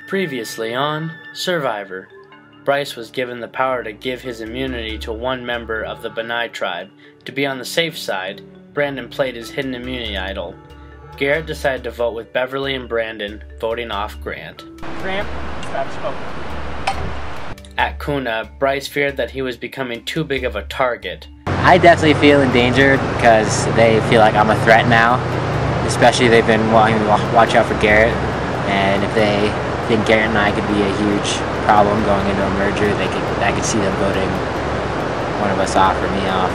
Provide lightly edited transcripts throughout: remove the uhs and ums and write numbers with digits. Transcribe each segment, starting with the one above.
Previously on Survivor, Bryce was given the power to give his immunity to one member of the Benai tribe. To be on the safe side, Brandon played his hidden immunity idol. Garrett decided to vote with Beverly and Brandon, voting off Grant. Grant, stop smoking. At Kuna, Bryce feared that he was becoming too big of a target. I definitely feel endangered because they feel like I'm a threat now. Especially they've been wanting to watch out for Garrett, and if they think Garrett and I could be a huge problem going into a merger, I could see them voting one of us off or me off.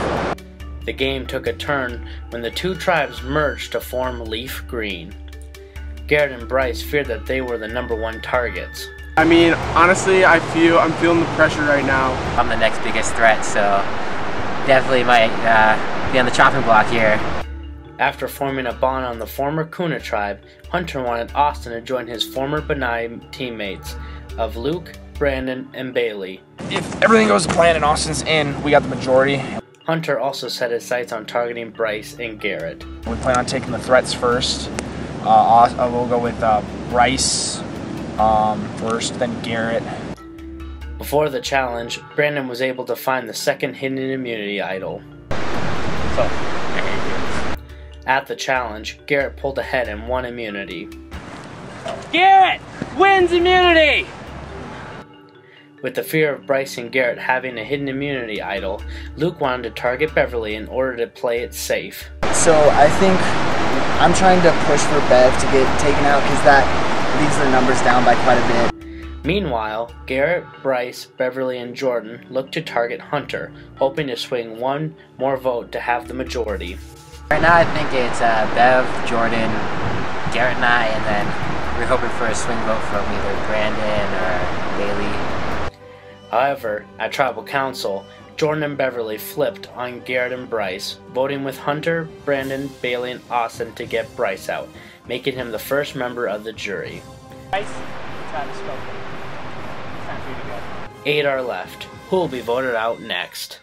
The game took a turn when the two tribes merged to form Leaf Green. Garrett and Bryce feared that they were the #1 targets. I mean, honestly, I'm feeling the pressure right now. I'm the next biggest threat, so definitely might be on the chopping block here. After forming a bond on the former Kuna tribe, Hunter wanted Austin to join his former Benai teammates of Luke, Brandon, and Bailey. If everything goes to plan and Austin's in, we got the majority. Hunter also set his sights on targeting Bryce and Garrett. We plan on taking the threats first. We'll go with Bryce first, then Garrett. Before the challenge, Brandon was able to find the second hidden immunity idol. At the challenge, Garrett pulled ahead and won immunity. Garrett wins immunity! With the fear of Bryce and Garrett having a hidden immunity idol, Luke wanted to target Beverly in order to play it safe. So I think I'm trying to push for Bev to get taken out because that leaves their numbers down by quite a bit. Meanwhile, Garrett, Bryce, Beverly, and Jordan looked to target Hunter, hoping to swing one more vote to have the majority. Right now I think it's Bev, Jordan, Garrett and I, and then we're hoping for a swing vote from either Brandon or Bailey. However, at Tribal Council, Jordan and Beverly flipped on Garrett and Bryce, voting with Hunter, Brandon, Bailey, and Austin to get Bryce out, making him the first member of the jury. Bryce, time to smoke. Time for you to go. 8 are left. Who will be voted out next?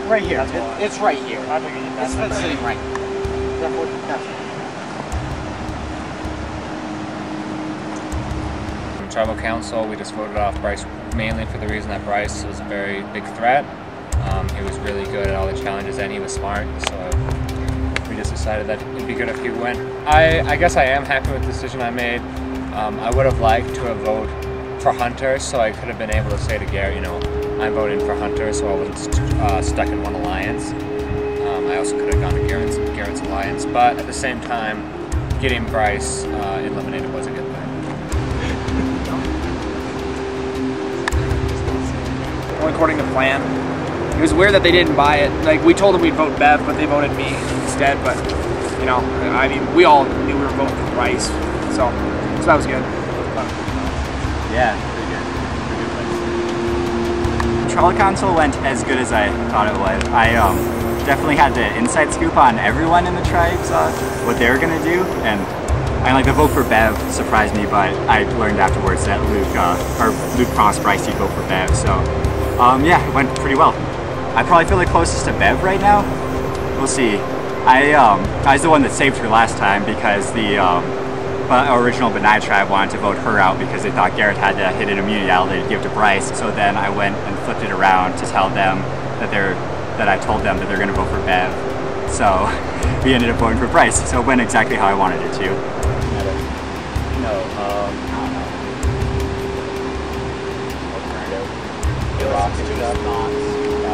Right here. It's right here. It's sitting right. From Tribal Council, we just voted off Bryce mainly for the reason that Bryce was a very big threat. He was really good at all the challenges and he was smart, so we just decided that it'd be good if he went. I guess I am happy with the decision I made. I would have liked to have voted for Hunter, so I could have been able to say to Garrett, you know, I'm voting for Hunter, so I wasn't stuck in one alliance. I also could have gone to Garrett's alliance, but at the same time, getting Bryce eliminated was a good thing. Well, according to plan. It was weird that they didn't buy it. Like, we told them we'd vote Bev, but they voted me instead. But, you know, I mean, we all knew we were voting for Bryce, so that was good. Yeah. Tribal Council went as good as I thought it would. I definitely had the inside scoop on everyone in the tribes, what they were gonna do, and like the vote for Bev surprised me, but I learned afterwards that Luke promised Bryce he'd vote for Bev, so yeah, it went pretty well. I probably feel the closest to Bev right now. We'll see. I was the one that saved her last time because the original Benai tribe wanted to vote her out because they thought Garrett had to hit an immunity idol they'd give to Bryce. So then I went and flipped it around to tell them that I told them that they're going to vote for Bev. So we ended up voting for Bryce. So it went exactly how I wanted it to.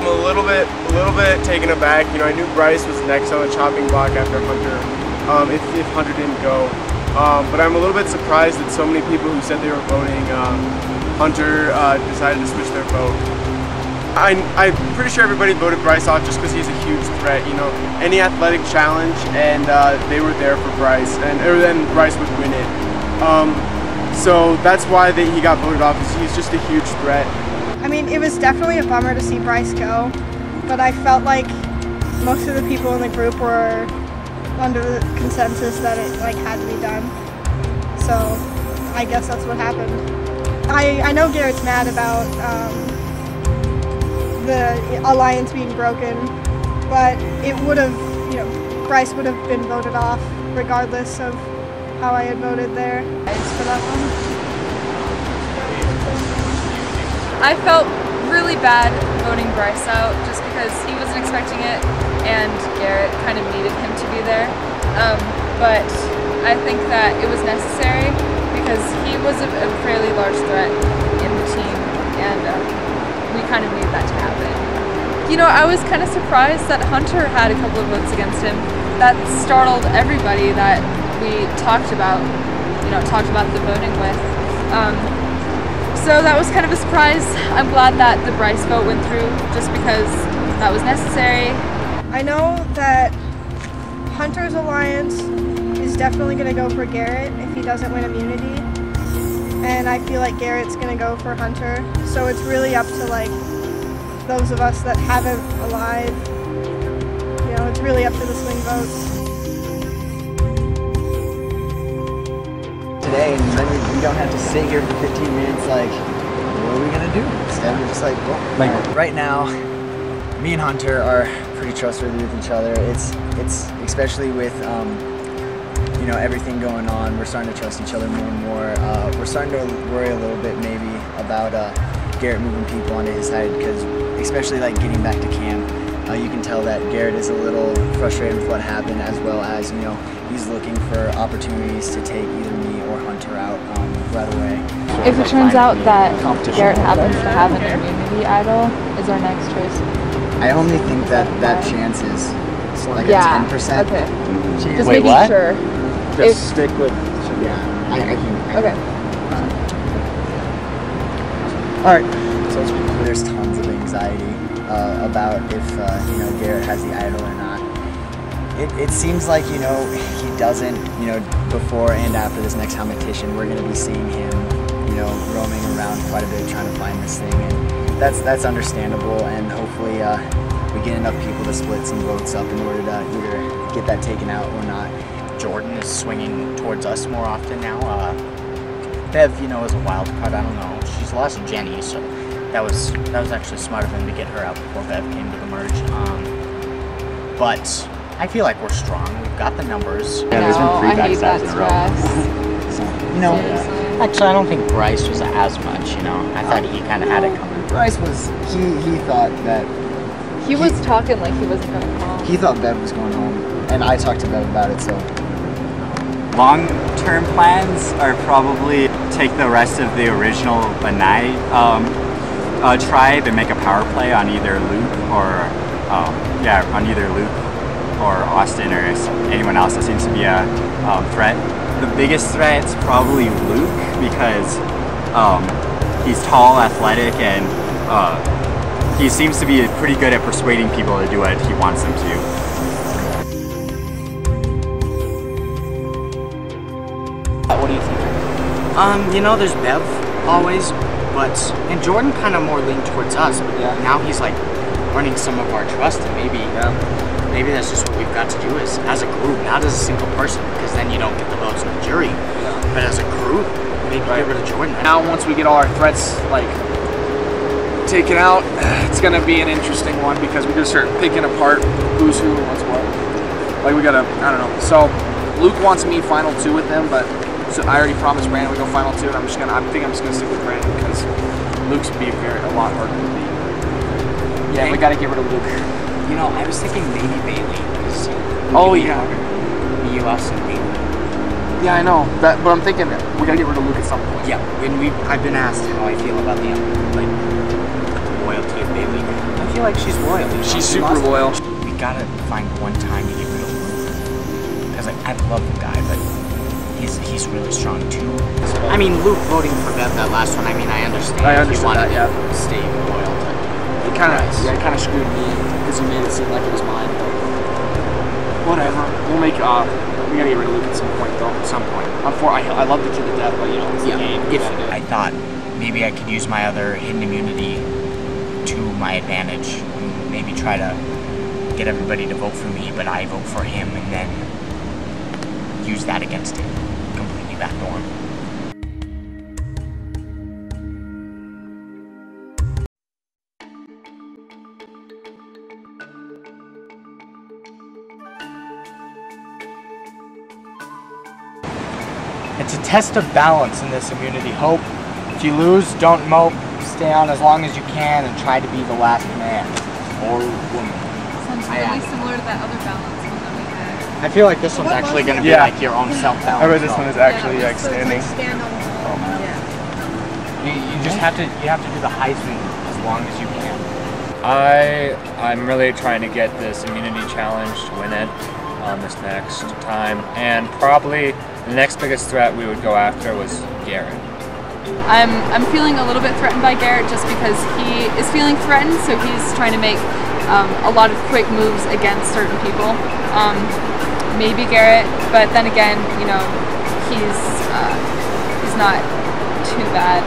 I'm a little bit taken aback. You know, I knew Bryce was next on the chopping block after Hunter, if Hunter didn't go. But I'm a little bit surprised that so many people who said they were voting Hunter decided to switch their vote. I'm pretty sure everybody voted Bryce off just because he's a huge threat. You know, any athletic challenge, and they were there for Bryce, and then Bryce would win it. So that's why he got voted off, because he's just a huge threat. I mean, it was definitely a bummer to see Bryce go, but I felt like most of the people in the group were under the consensus that it had to be done. So I guess that's what happened. I know Garrett's mad about the alliance being broken, but it would have, Bryce would have been voted off regardless of how I had voted there for that one. I felt really bad voting Bryce out just because he wasn't expecting it and Garrett kind of needed him to be there. But I think that it was necessary because he was a fairly large threat in the team, and we kind of needed that to happen. You know, I was kind of surprised that Hunter had a couple of votes against him. That startled everybody that we talked about the voting with. So that was kind of a surprise. I'm glad that the Bryce vote went through just because that was necessary. I know that Hunter's alliance is definitely going to go for Garrett if he doesn't win immunity. And I feel like Garrett's going to go for Hunter. So it's really up to those of us that haven't allied. You know, it's really up to the swing votes. Today, and then we don't have to sit here for 15 minutes what are we gonna do? Instead we're just right now, me and Hunter are pretty trustworthy with each other. It's especially with everything going on, we're starting to trust each other more and more. We're starting to worry a little bit maybe about Garrett moving people onto his side, because especially getting back to camp, you can tell that Garrett is a little frustrated with what happened, as well as he's looking for opportunities to take either me or Hunter out right away. If it turns out that Garrett happens to have an immunity idol, is our next choice? I only think that chance is a 10%. Okay. Chance. Just making sure. Just stick with. Yeah, I think. Okay. All right. So there's tons of anxiety about if Garrett has the idol or not. It seems like he doesn't. Before and after this next competition, we're going to be seeing him roaming around quite a bit trying to find this thing, and that's understandable. And hopefully we get enough people to split some votes up in order to either get that taken out or not. Jordan is swinging towards us more often now. Bev, is a wild card. I don't know. She's lost Jenny, so that was actually smart of him to get her out before Bev came to the merge. But I feel like we're strong. We've got the numbers. Yeah, there's been 3 backstabs in a row. Actually, I don't think Bryce was as much. I thought he kind of had it coming. Bryce was. He thought that. He was talking like he wasn't going to call. He thought Bev was going home, and I talked to Bev about it. So. Long-term plans are probably take the rest of the original Benai tribe and make a power play on either Luke or Austin or anyone else that seems to be a threat. The biggest threat is probably Luke because he's tall, athletic, and he seems to be pretty good at persuading people to do what he wants them to. What do you think? There's Bev always, and Jordan kind of more leaned towards us, but now he's earning some of our trust, and maybe that's just what we've got to do as a group, not as a single person, because then you don't get the votes in the jury. But as a group, maybe get rid of Jordan. Now, once we get all our threats taken out, it's gonna be an interesting one because we're gonna start picking apart who's who and what's what. We gotta, I don't know. So Luke wants me final 2 with him, but So I already promised Brandon we go final 2, and I think I'm just gonna stick with Brandon because Luke's being a lot harder to beat. Yeah, we gotta get rid of Luke. You know, I was thinking maybe Bailey. Oh yeah. Me, us, and Bailey. Yeah, I know. But I'm thinking we gotta get rid of Luke at some point. Yeah, I've been asked how I feel about the loyalty of Bailey. I feel like she's loyal. She's super loyal. We gotta find one time to get rid of Luke. Because I love the guy, but he's really strong too. I mean, Luke voting for Bev that last one, I mean, I understand. I understand that, yeah. Stay loyal to It kind of screwed me because he made it seem like it was mine. But whatever. We'll make, we gotta get rid of Luke at some point though. At some point. I love the kid to death, but you know, it's the game. I thought maybe I could use my other hidden immunity to my advantage. And maybe try to get everybody to vote for me, but I vote for him and then use that against him. Completely backdoor him. It's a test of balance in this immunity. Hope. If you lose, don't mope. Stay on as long as you can and try to be the last man or woman. Sounds really similar to that other balance one that we had. I feel like this one's actually going to be like your own self-balance. I bet this one is actually like standing. Stand on the wall. You just have to do the Heisman as long as you can. I'm really trying to get this immunity challenge to win it this next time, and probably the next biggest threat we would go after was Garrett. I'm feeling a little bit threatened by Garrett just because he is feeling threatened, so he's trying to make a lot of quick moves against certain people. Maybe Garrett, but then again, you know, he's not too bad.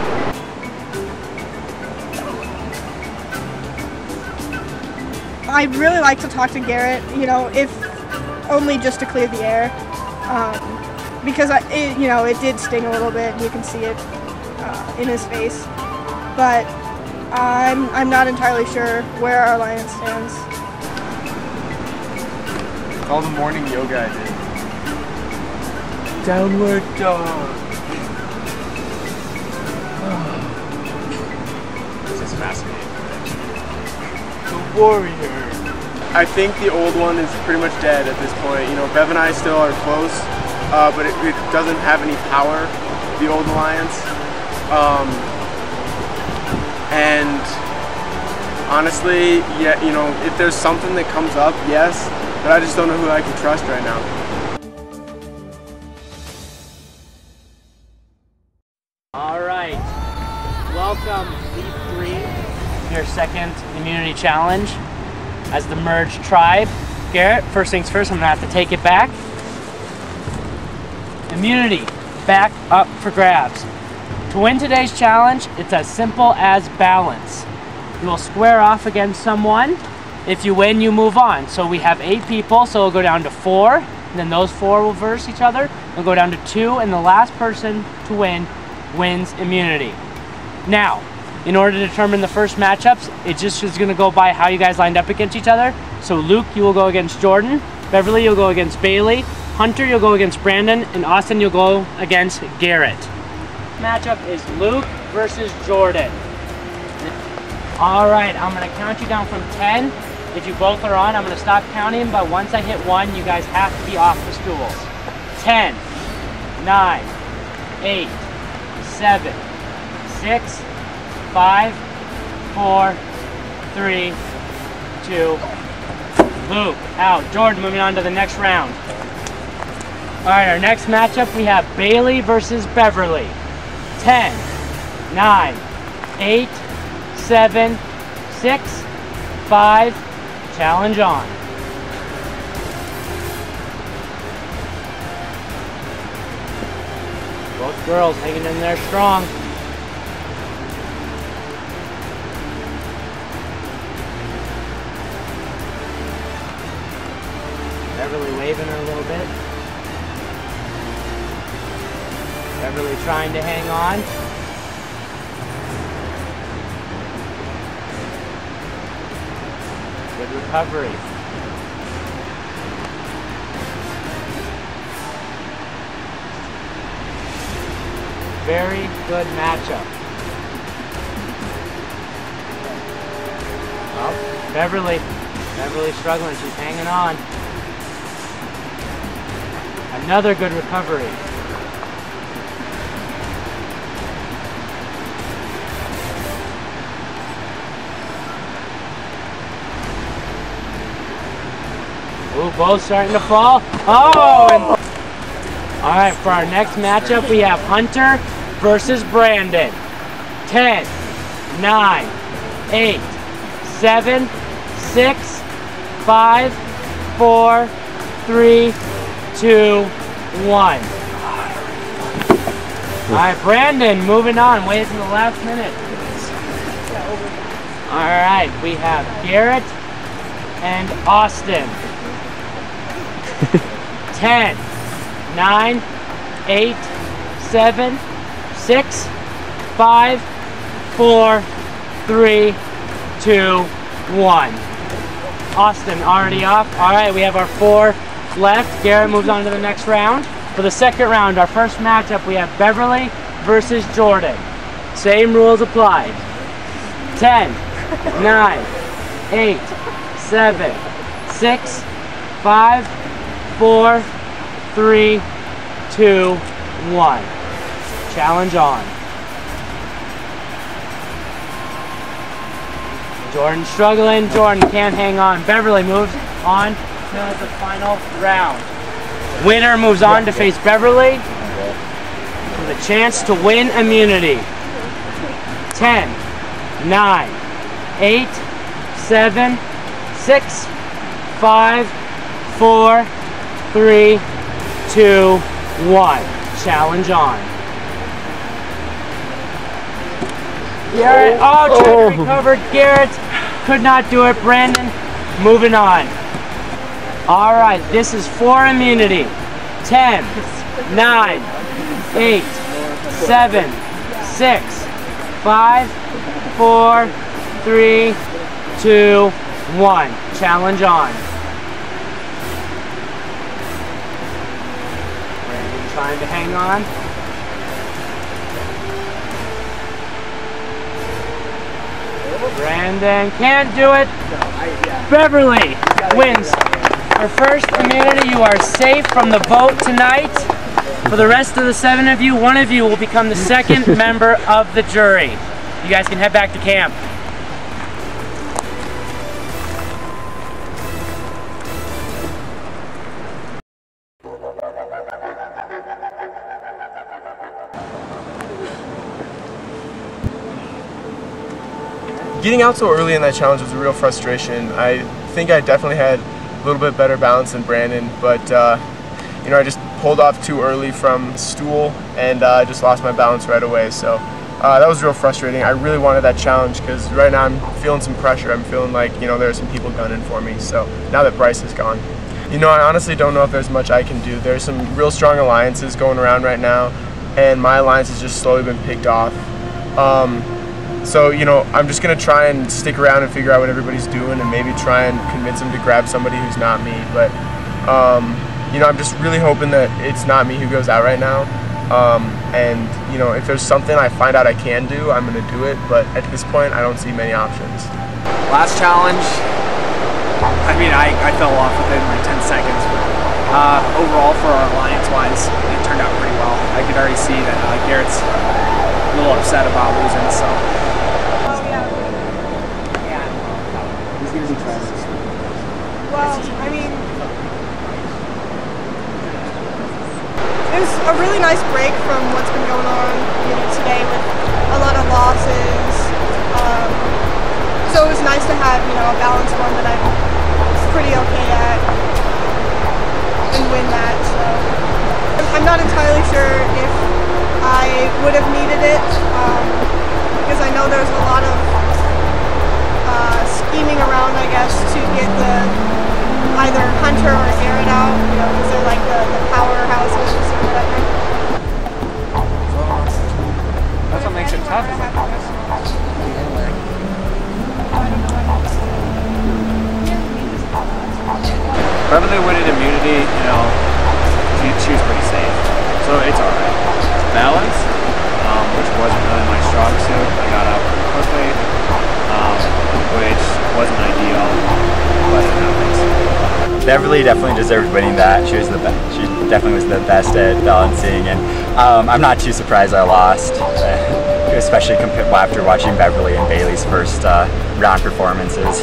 I'd really like to talk to Garrett, you know, if only just to clear the air, because it did sting a little bit, and you can see it in his face. But I'm not entirely sure where our alliance stands. All the morning yoga I did. Downward dog. This is fascinating. The warrior. I think the old one is pretty much dead at this point. You know, Bev and I still are close, but it doesn't have any power, the old alliance. And honestly, yeah, you know, if there's something that comes up, yes, but I just don't know who I can trust right now. All right, welcome Leap 3, your second immunity challenge as the merged tribe. Garrett, first things first, I'm gonna have to take it back. Immunity, back up for grabs. To win today's challenge, it's as simple as balance. You will square off against someone. If you win, you move on. So we have 8 people, so it'll go down to 4, and then those 4 will verse each other. It'll go down to 2, and the last person to win wins immunity. Now, in order to determine the first matchups, it just is gonna go by how you guys lined up against each other. So Luke, you will go against Jordan. Beverly, you'll go against Bailey. Hunter, you'll go against Brandon. And Austin, you'll go against Garrett. Matchup is Luke versus Jordan. All right, I'm gonna count you down from 10. If you both are on, I'm gonna stop counting, but once I hit 1, you guys have to be off the stools. 10, 9, 8, 7, 6, 5, 4, 3, 2, Luke out. Jordan moving on to the next round. All right, our next matchup, we have Bailey versus Beverly. 10, 9, 8, 7, 6, 5, challenge on. Both girls hanging in there strong. Beverly waving her a little bit. Beverly trying to hang on. Good recovery. very good matchup. Oh, Beverly's struggling, she's hanging on. Another good recovery. Ooh, both starting to fall. Oh! All right, for our next matchup, we have Hunter versus Brandon. 10, 9, 8, 7, 6, 5, 4, 3, 2, 1. All right, Brandon, moving on, waiting in the last minute. All right, we have Garrett and Austin. 10, 9, 8, 7, 6, 5, 4, 3, 2, 1. Austin already off. All right, we have our 4 left. Garrett moves on to the next round. For the second round, our first matchup, we have Beverly versus Jordan. Same rules applied. 10, 9, 8, 7, 6, 5, 4, 3, 2, 1. Challenge on. Jordan struggling. Jordan can't hang on. Beverly moves on to the final round. Winner moves on to face Beverly with a chance to win immunity. 10, 9, 8, 7, 6, 5, 4, 3, 2, 1. Challenge on. Garrett, oh, tried to recover. Garrett could not do it. Brandon, moving on. All right, this is for immunity. 10, 9, 8, 7, 6, 5, 4, 3, 2, 1. Challenge on. Brandon trying to hang on. Brandon can't do it. Beverly wins her first immunity. You are safe from the vote tonight. For the rest of the 7 of you, 1 of you will become the second member of the jury. You guys can head back to camp. Getting out so early in that challenge was a real frustration. I think I definitely had a little bit better balance than Brandon, but you know, I just pulled off too early from stool and I just lost my balance right away. So that was real frustrating. I really wanted that challenge because right now I'm feeling some pressure. I'm feeling like, you know, there are some people gunning for me. So now that Bryce is gone, you know, I honestly don't know if there's much I can do. There's some real strong alliances going around right now, and my alliance has just slowly been picked off. So, you know, I'm just going to try and stick around and figure out what everybody's doing and maybe try and convince them to grab somebody who's not me. But, you know, I'm just really hoping that it's not me who goes out right now. And, you know, if there's something I find out I can do, I'm going to do it. But at this point, I don't see many options. Last challenge, I mean, I fell off within like 10 seconds. But overall, for our alliance-wise, it turned out pretty well. I could already see that Garrett's a little upset about losing, so. Well, I mean, it was a really nice break from what's been going on, you know, today with a lot of losses. So it was nice to have, you know, a balanced one that I'm pretty okay at and win that. So I'm not entirely sure if I would have needed it because I know there's a lot of scheming around, I guess, to get the either Hunter or Garrett out, you know, because they're like the powerhouses or whatever. That's what makes it tough. Beverly winning immunity, you know, she was pretty safe, so it's alright. Balance, strong suit. I got out quickly, which wasn't ideal, but it happens. Beverly definitely deserved winning that. She was the best. She definitely was the best at balancing, and I'm not too surprised I lost, especially after watching Beverly and Bailey's first round performances.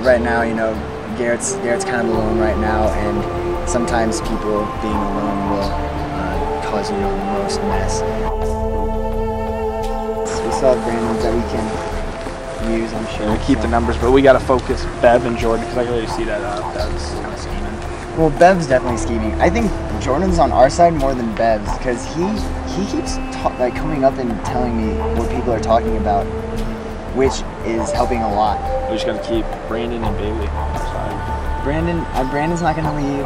Right now, you know, Garrett's kind of alone right now, and sometimes people being alone will cause you the most mess. We still have Brandon that we can use, I'm sure. We'll keep the numbers, but we got to focus Bev and Jordan because I can really see that Bev's kind of scheming. Well, Bev's definitely scheming. I think Jordan's on our side more than Bev's because he keeps coming up and telling me what people are talking about, which is helping a lot. We just got to keep Brandon and Bailey on our side. Brandon's not going to leave.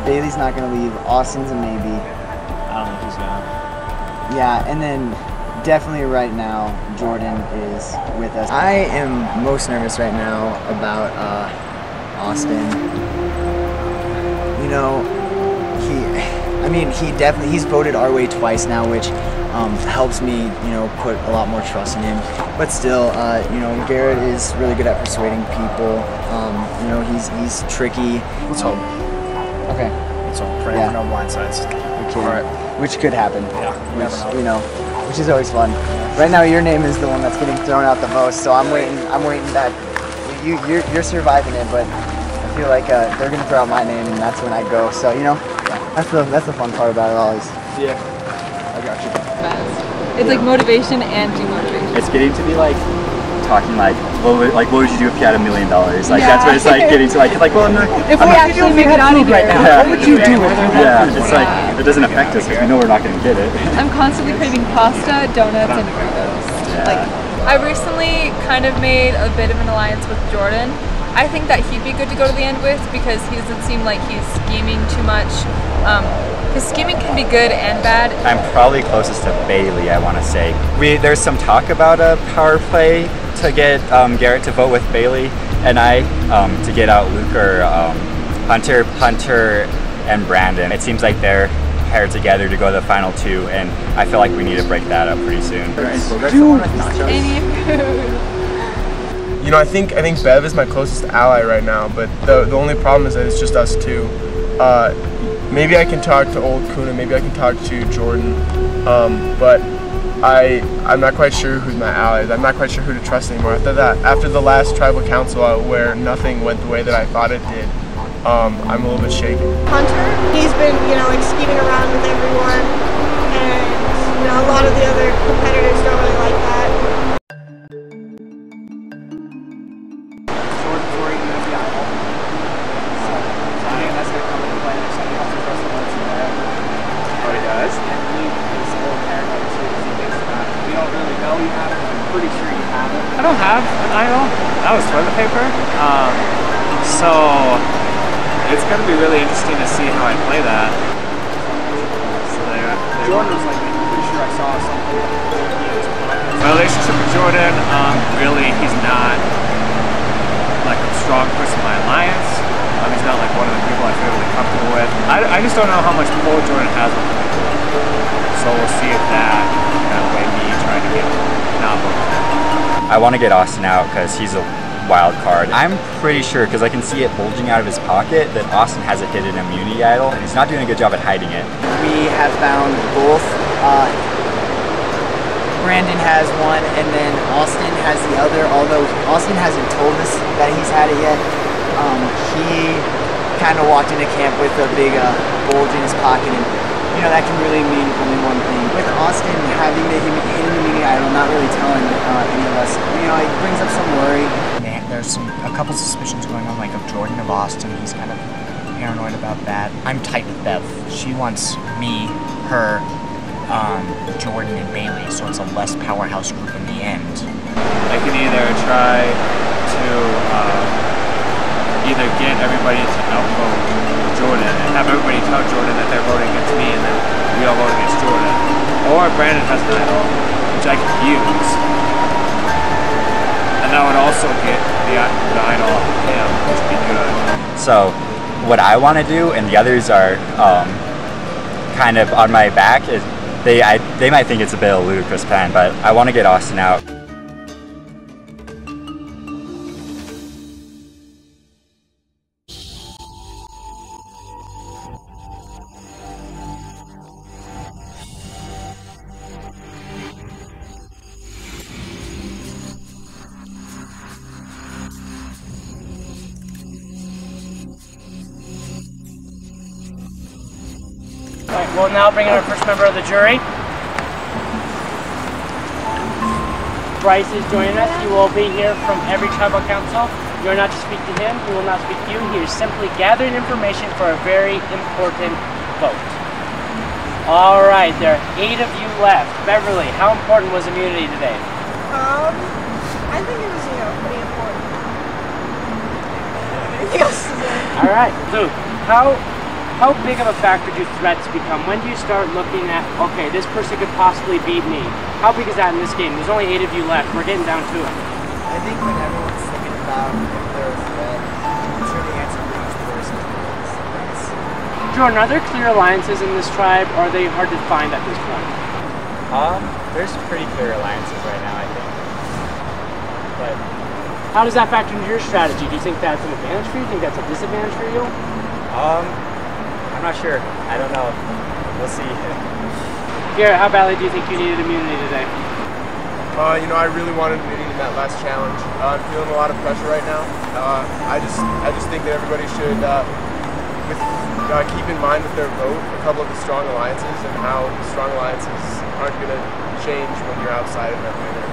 Bailey's not going to leave. Austin's a maybe. I don't know if he's gonna. Yeah, and then definitely right now, Jordan is with us. I am most nervous right now about Austin. You know, he's voted our way twice now, which helps me, you know, put a lot more trust in him. But still, you know, Garrett is really good at persuading people. You know, he's tricky. Let's hope. Okay. Let's hope. Pray for no blind sides. All right. Which could happen. Yeah. Which, you know, which is always fun. Right now, your name is the one that's getting thrown out the most, so I'm waiting that you're surviving it, but I feel like they're gonna throw out my name, and that's when I go. So you know, that's the fun part about it all. Yeah, I got you. It's like motivation and demotivation. It's getting to be like talking like what would you do if you had $1 million? Like that's what it's like getting to like well I'm not. If we actually make it out of right now, what would you do? Yeah, it's like it doesn't affect us because we know we're not going to get it. I'm constantly craving pasta, donuts, and burritos. Yeah. Like I recently kind of made a bit of an alliance with Jordan. I think that he'd be good to go to the end with because he doesn't seem like he's scheming too much. Because scheming can be good and bad. I'm probably closest to Bailey, I want to say. There's some talk about a power play to get Garrett to vote with Bailey and I to get out Luke or Hunter, and Brandon. It seems like they're paired together to go to the final two, and I feel like we need to break that up pretty soon. Any food. You know, I think Bev is my closest ally right now, but the only problem is that it's just us two. Maybe I can talk to old Kuna, maybe I can talk to Jordan, but I'm not quite sure who's my allies. I'm not quite sure who to trust anymore. After the last tribal council where nothing went the way that I thought it did, I'm a little bit shaken. Hunter, he's been, you know, like scheming around with everyone, and you know, a lot of the other competitors don't really like that. I don't have an idol. That was toilet paper. So it's going to be really interesting to see how I play that. So Jordan was like, I'm pretty sure I saw something. My relationship with Jordan, really, he's not like a strong person in my alliance. He's not like one of the people I feel really comfortable with. I just don't know how much pull Jordan has with me. So we'll see if that kind of way me trying to get not voted. I want to get Austin out because he's a wild card. I'm pretty sure, because I can see it bulging out of his pocket, that Austin has a hidden immunity idol, and he's not doing a good job at hiding it. We have found both. Brandon has one, and then Austin has the other, although Austin hasn't told us that he's had it yet. He kind of walked into camp with a big bulge in his pocket, and you know, that can really mean only one thing. With Austin having the hidden immunity idol, not really telling any of us, you know, it brings up some worry. There's a couple suspicions going on, like of Jordan of Austin. He's kind of paranoid about that. I'm tight with Bev. She wants me, her, Jordan, and Bailey, so it's a less powerhouse group in the end. I can either try to either get everybody to outvote Jordan and have everybody tell Jordan that they're voting against me and then we all vote against Jordan. Or Brandon has an idol, which I can use. And that would also get the idol off of him, which would be good. So what I want to do, and the others are kind of on my back, is they might think it's a bit of a ludicrous plan, but I want to get Austin out. Alright, we'll now bring in our first member of the jury. Bryce is joining us. He will be here from every tribal council. You are not to speak to him. He will not speak to you. He is simply gathering information for a very important vote. Alright, there are 8 of you left. Beverly, how important was immunity today? I think it was, pretty important. Anything else to say? Alright, Luke, how big of a factor do threats become? When do you start looking at, okay, this person could possibly beat me? How big is that in this game? There's only 8 of you left. We're getting down to it. I think when everyone's thinking about if they're a threat, I'm sure the answer for each person is threats. Jordan, are there clear alliances in this tribe, or are they hard to find at this point? There's pretty clear alliances right now, I think. But how does that factor into your strategy? Do you think that's an advantage for you? Do you think that's a disadvantage for you? I'm not sure. I don't know. We'll see. Garrett, how badly do you think you needed immunity today? I really wanted immunity in that last challenge. I'm feeling a lot of pressure right now. I just think that everybody should keep in mind with their vote a couple of the strong alliances and how strong alliances aren't going to change when you're outside of that winner.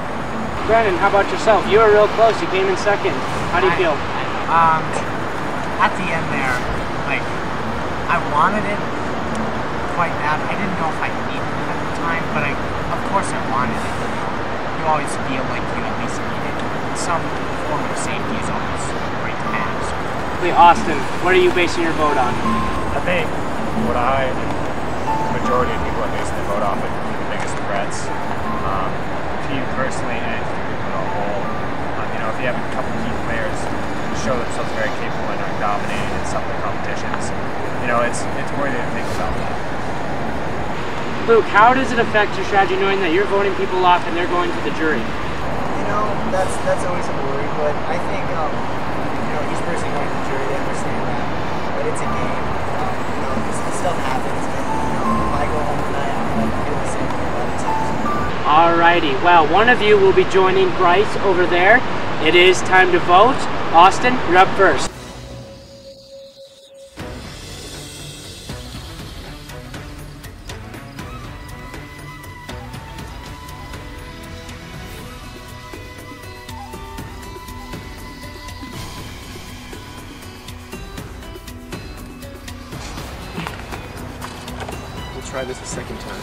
Brandon, how about yourself? You were real close. You came in second. How do you feel? At the end there, I wanted it quite bad. I didn't know if I needed it at the time, but of course I wanted it. You always feel like you at least need it. Some form of safety is always great to have. So. Austin, what are you basing your vote on? I think what the majority of people are basing their vote off of the biggest threats. To you personally and to the whole, if you have a couple key players who show themselves very capable and are dominating in some of the competitions, it's worthy to think about that. Luke, how does it affect your strategy knowing that you're voting people off and they're going to the jury? That's always a worry, but I think each person going to the jury, they understand that it's a game. This stuff happens, and if I go home tonight, I'm going to feel the same way about it. Alrighty, well, one of you will be joining Bryce over there. It is time to vote. Austin, you're up first. We'll try this a second time.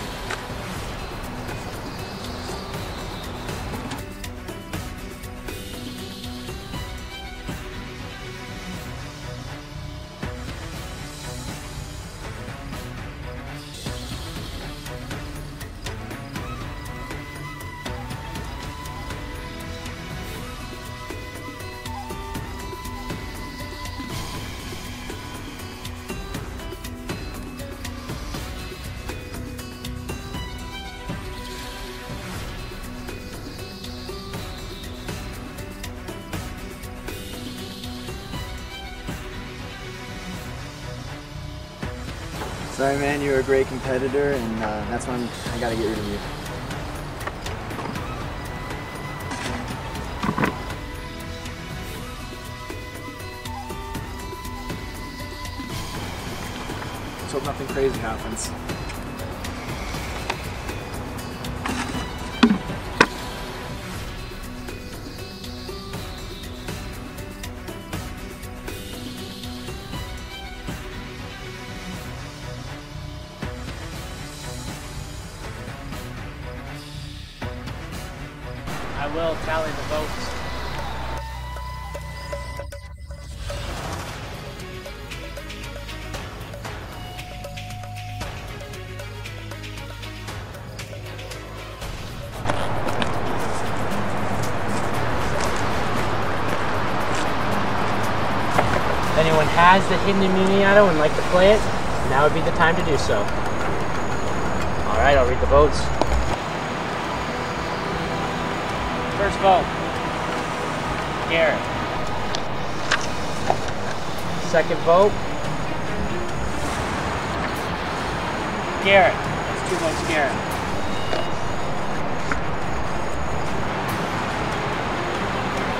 Sorry, man, you were a great competitor, and that's when I got to get rid of you. Let's hope nothing crazy happens. I will tally the votes. If anyone has the hidden immunity item and would like to play it, now would be the time to do so. All right, I'll read the votes. First vote, Garrett. Second vote, Garrett. That's 2 votes, Garrett.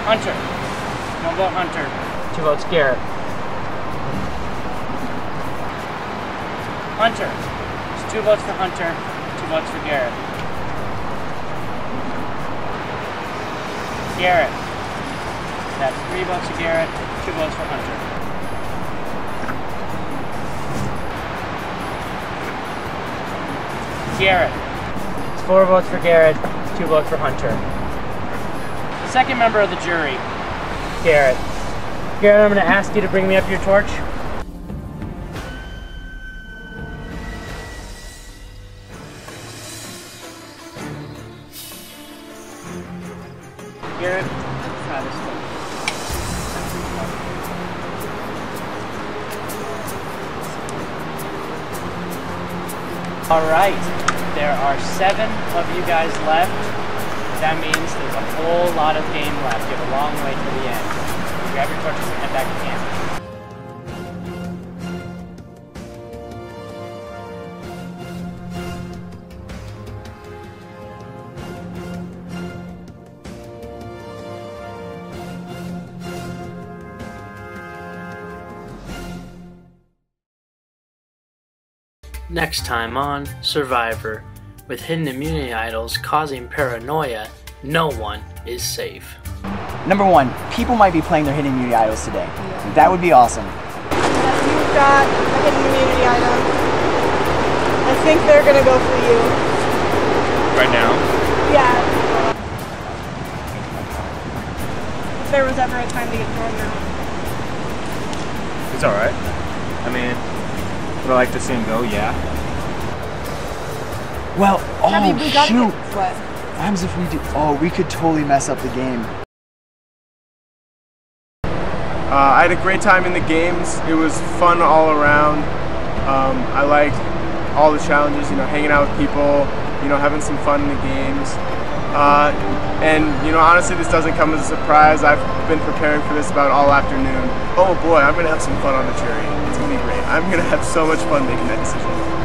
Hunter. No vote, Hunter. 2 votes, Garrett. Hunter. There's 2 votes for Hunter, 2 votes for Garrett. Garrett. That's 3 votes for Garrett, 2 votes for Hunter. Garrett. It's 4 votes for Garrett, 2 votes for Hunter. Second member of the jury, Garrett. Garrett, I'm going to ask you to bring me up your torch. Garrett, try this one. All right, there are 7 of you guys left. That means there's a whole lot of game left. You have a long way to the end. Grab your torches and head back to camp. Next time on Survivor. With hidden immunity idols causing paranoia, no one is safe. Number 1, people might be playing their hidden immunity idols today. That would be awesome. You've got a hidden immunity item. I think they're gonna go for you. Right now? Yeah. If there was ever a time to get thrown out. It's alright. I mean, would I like to see him go? Yeah. Well, We gotta shoot! get what? What happens if we do? Oh, we could totally mess up the game. I had a great time in the games. It was fun all around. I liked all the challenges, you know, hanging out with people, you know, having some fun in the games. And, you know, honestly, this doesn't come as a surprise. I've been preparing for this about all afternoon. Oh boy, I'm going to have some fun on the jury. It's going to be great. I'm going to have so much fun making that decision.